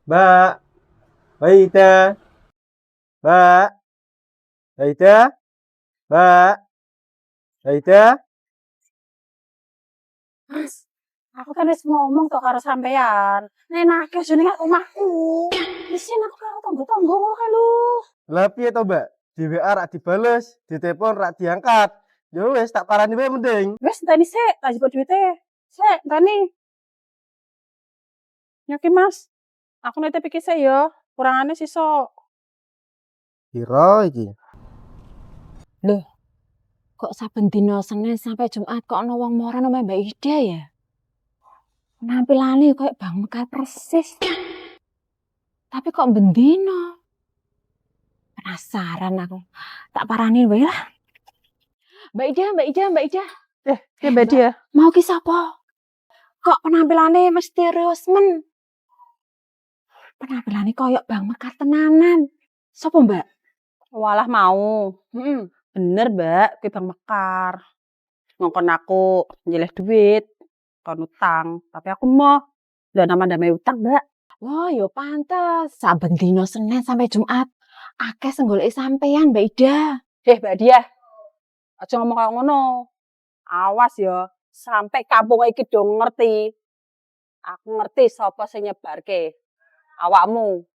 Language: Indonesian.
Mbak, Mbak Ida, Mbak, Mbak Ida, Mbak, Mbak Ida. Mas, aku kan wis ngomong kok karo sampean. Nenake jenenge omahku. Isin aku karo tangga-tangga kok lho. Lah piye to, Mbak? Di WA rak dibales, di telepon rak diangkat. Ya wis tak parani wae mending. Wis enteni sik, tak jebuk duwite. Sik, enteni. Nyoki Mas, aku nitip iki sik ya. Kurangane sisok. Piro iki? Loh, kok saben dina Senin sampai Jumat kok ana wong moro nang Mbak Ida ya? Nampilane koyo Bang Mekar persis. Tapi kok bendino? Penasaran aku. Tak parani wae lah. Mbak Ida, Mbak Ida, Mbak Ida. Ki Mbak Dia. Mau ki sapa? Kok penampilane misterius men? Penampilane koyo Bang Mekar tenanan. Sapa, Mbak? Walah mau. Bener, Mbak, kuwi Bang Mekar. Ngongkon aku nyilih duit, kon utang, tapi aku mau ndak nama-nama utang, Mbak. Wah, ya pantes. Saben dina Senin sampai Jumat akeh sing goleki sampean, Mbak Ida. Mbak Dia. Aja ngomong kayak ngono. Awas ya, sampai kampung iki do ngerti. Aku ngerti sapa sing nyebarke awakmu.